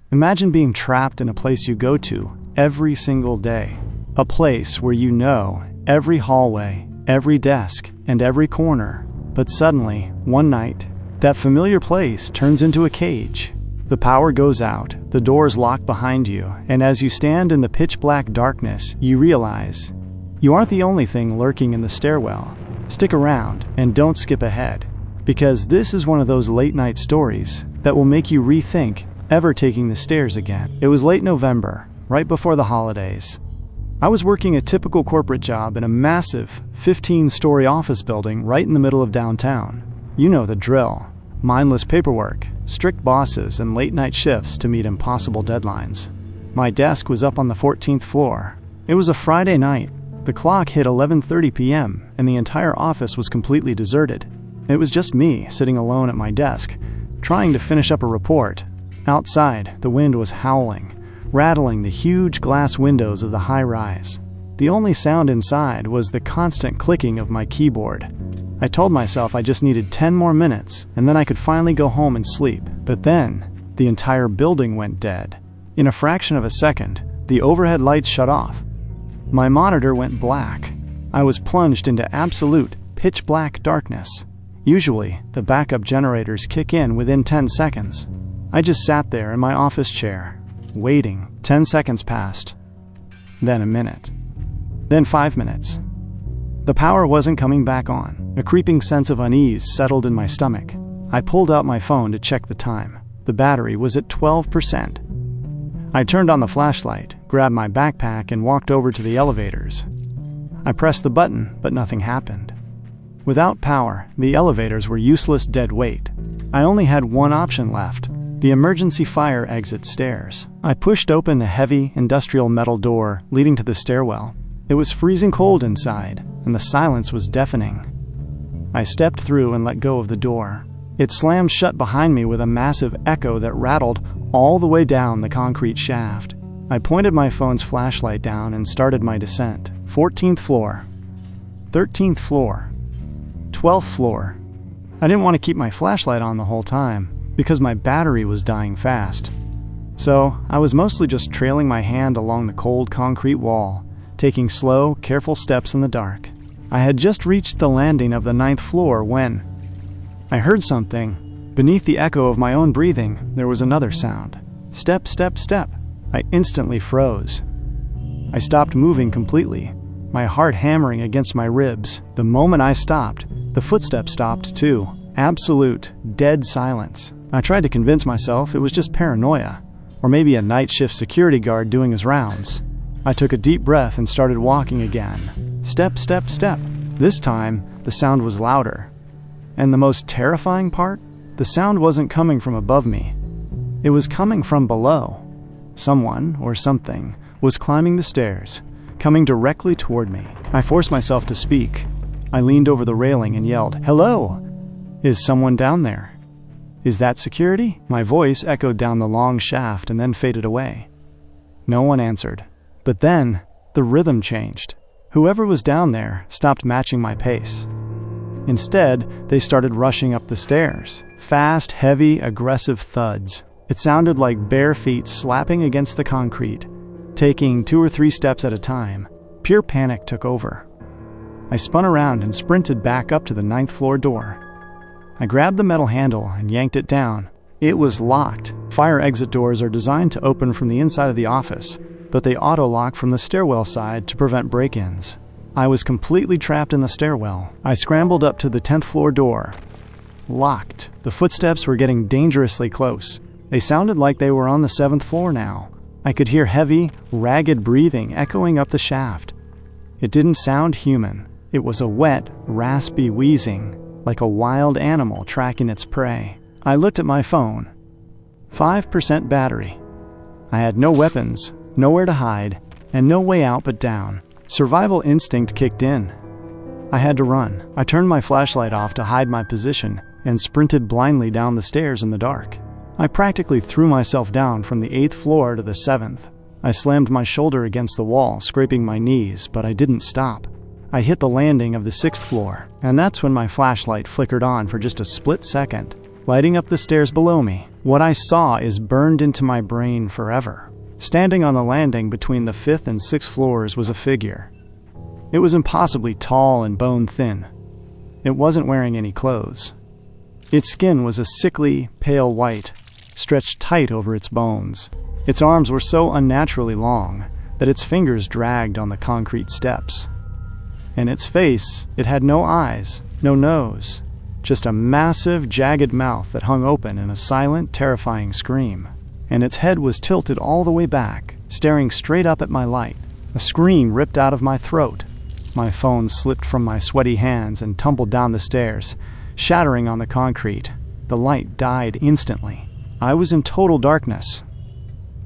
Imagine being trapped in a place you go to every single day. A place where you know every hallway, every desk, and every corner. But suddenly, one night, that familiar place turns into a cage. The power goes out, the doors lock behind you, and as you stand in the pitch-black darkness, you realize you aren't the only thing lurking in the stairwell. Stick around and don't skip ahead, because this is one of those late-night stories that will make you rethink ever taking the stairs again. It was late November, right before the holidays. I was working a typical corporate job in a massive 15-story office building right in the middle of downtown. You know the drill. Mindless paperwork, strict bosses, and late-night shifts to meet impossible deadlines. My desk was up on the 14th floor. It was a Friday night. The clock hit 11:30 p.m., and the entire office was completely deserted. It was just me sitting alone at my desk, trying to finish up a report. Outside, the wind was howling, rattling the huge glass windows of the high-rise. The only sound inside was the constant clicking of my keyboard. I told myself I just needed 10 more minutes, and then I could finally go home and sleep. But then, the entire building went dead. In a fraction of a second, the overhead lights shut off. My monitor went black. I was plunged into absolute pitch-black darkness. Usually, the backup generators kick in within 10 seconds. I just sat there in my office chair, waiting. 10 seconds passed. Then a minute. Then 5 minutes. The power wasn't coming back on. A creeping sense of unease settled in my stomach. I pulled out my phone to check the time. The battery was at 12%. I turned on the flashlight, grabbed my backpack, and walked over to the elevators. I pressed the button, but nothing happened. Without power, the elevators were useless dead weight. I only had one option left: the emergency fire exit stairs. I pushed open the heavy, industrial metal door leading to the stairwell. It was freezing cold inside, and the silence was deafening. I stepped through and let go of the door. It slammed shut behind me with a massive echo that rattled all the way down the concrete shaft. I pointed my phone's flashlight down and started my descent. 14th floor, 13th floor, 12th floor. I didn't want to keep my flashlight on the whole time, because my battery was dying fast. So I was mostly just trailing my hand along the cold concrete wall, taking slow, careful steps in the dark. I had just reached the landing of the 9th floor when I heard something. Beneath the echo of my own breathing, there was another sound. Step, step, step. I instantly froze. I stopped moving completely, my heart hammering against my ribs. The moment I stopped, the footsteps stopped too. Absolute, dead silence. I tried to convince myself it was just paranoia, or maybe a night shift security guard doing his rounds. I took a deep breath and started walking again. Step, step, step. This time, the sound was louder. And the most terrifying part? The sound wasn't coming from above me. It was coming from below. Someone, or something, was climbing the stairs, coming directly toward me. I forced myself to speak. I leaned over the railing and yelled, "Hello! Is someone down there? Is that security?" My voice echoed down the long shaft and then faded away. No one answered. But then, the rhythm changed. Whoever was down there stopped matching my pace. Instead, they started rushing up the stairs. Fast, heavy, aggressive thuds. It sounded like bare feet slapping against the concrete, taking 2 or 3 steps at a time. Pure panic took over. I spun around and sprinted back up to the 9th floor door. I grabbed the metal handle and yanked it down. It was locked. Fire exit doors are designed to open from the inside of the office, but they auto-lock from the stairwell side to prevent break-ins. I was completely trapped in the stairwell. I scrambled up to the 10th floor door. Locked. The footsteps were getting dangerously close. They sounded like they were on the 7th floor now. I could hear heavy, ragged breathing echoing up the shaft. It didn't sound human. It was a wet, raspy wheezing, like a wild animal tracking its prey. I looked at my phone. 5% battery. I had no weapons, nowhere to hide, and no way out but down. Survival instinct kicked in. I had to run. I turned my flashlight off to hide my position and sprinted blindly down the stairs in the dark. I practically threw myself down from the 8th floor to the 7th. I slammed my shoulder against the wall, scraping my knees, but I didn't stop. I hit the landing of the 6th floor, and that's when my flashlight flickered on for just a split second, lighting up the stairs below me. What I saw is burned into my brain forever. Standing on the landing between the 5th and 6th floors was a figure. It was impossibly tall and bone-thin. It wasn't wearing any clothes. Its skin was a sickly, pale white, stretched tight over its bones. Its arms were so unnaturally long that its fingers dragged on the concrete steps. And its face, it had no eyes, no nose, just a massive, jagged mouth that hung open in a silent, terrifying scream. And its head was tilted all the way back, staring straight up at my light. A scream ripped out of my throat. My phone slipped from my sweaty hands and tumbled down the stairs, shattering on the concrete. The light died instantly. I was in total darkness.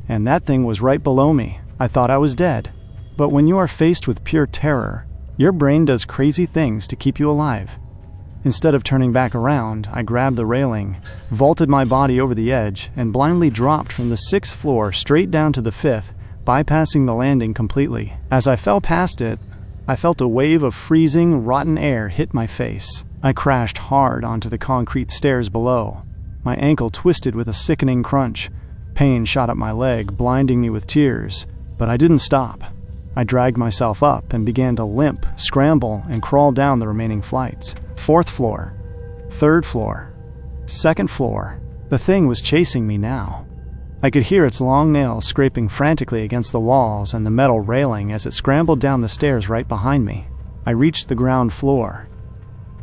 And that thing was right below me. I thought I was dead. But when you are faced with pure terror, your brain does crazy things to keep you alive. Instead of turning back around, I grabbed the railing, vaulted my body over the edge, and blindly dropped from the 6th floor straight down to the 5th, bypassing the landing completely. As I fell past it, I felt a wave of freezing, rotten air hit my face. I crashed hard onto the concrete stairs below. My ankle twisted with a sickening crunch. Pain shot up my leg, blinding me with tears, but I didn't stop. I dragged myself up and began to limp, scramble, and crawl down the remaining flights. 4th floor, 3rd floor, 2nd floor. The thing was chasing me now. I could hear its long nails scraping frantically against the walls and the metal railing as it scrambled down the stairs right behind me. I reached the ground floor.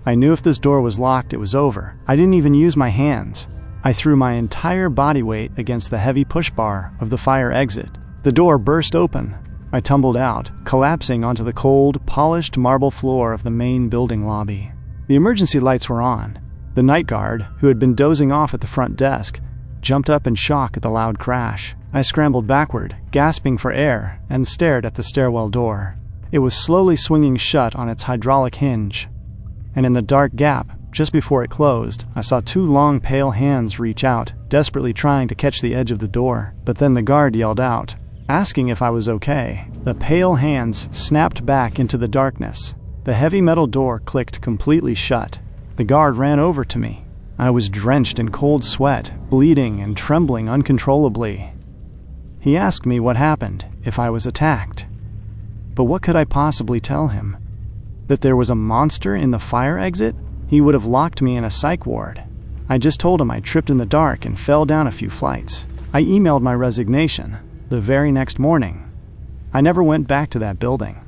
I knew if this door was locked, it was over. I didn't even use my hands. I threw my entire body weight against the heavy push bar of the fire exit. The door burst open. I tumbled out, collapsing onto the cold, polished marble floor of the main building lobby. The emergency lights were on. The night guard, who had been dozing off at the front desk, jumped up in shock at the loud crash. I scrambled backward, gasping for air, and stared at the stairwell door. It was slowly swinging shut on its hydraulic hinge. And in the dark gap, just before it closed, I saw 2 long, pale hands reach out, desperately trying to catch the edge of the door. But then the guard yelled out, asking if I was okay. The pale hands snapped back into the darkness. The heavy metal door clicked completely shut. The guard ran over to me. I was drenched in cold sweat, bleeding and trembling uncontrollably. He asked me what happened, if I was attacked. But what could I possibly tell him? That there was a monster in the fire exit? He would have locked me in a psych ward. I just told him I tripped in the dark and fell down a few flights. I emailed my resignation the very next morning. I never went back to that building.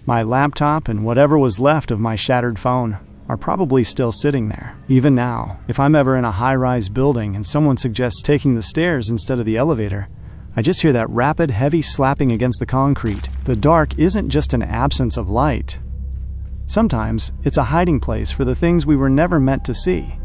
My laptop and whatever was left of my shattered phone are probably still sitting there. Even now, if I'm ever in a high-rise building and someone suggests taking the stairs instead of the elevator, I just hear that rapid, heavy slapping against the concrete. The dark isn't just an absence of light. Sometimes, it's a hiding place for the things we were never meant to see.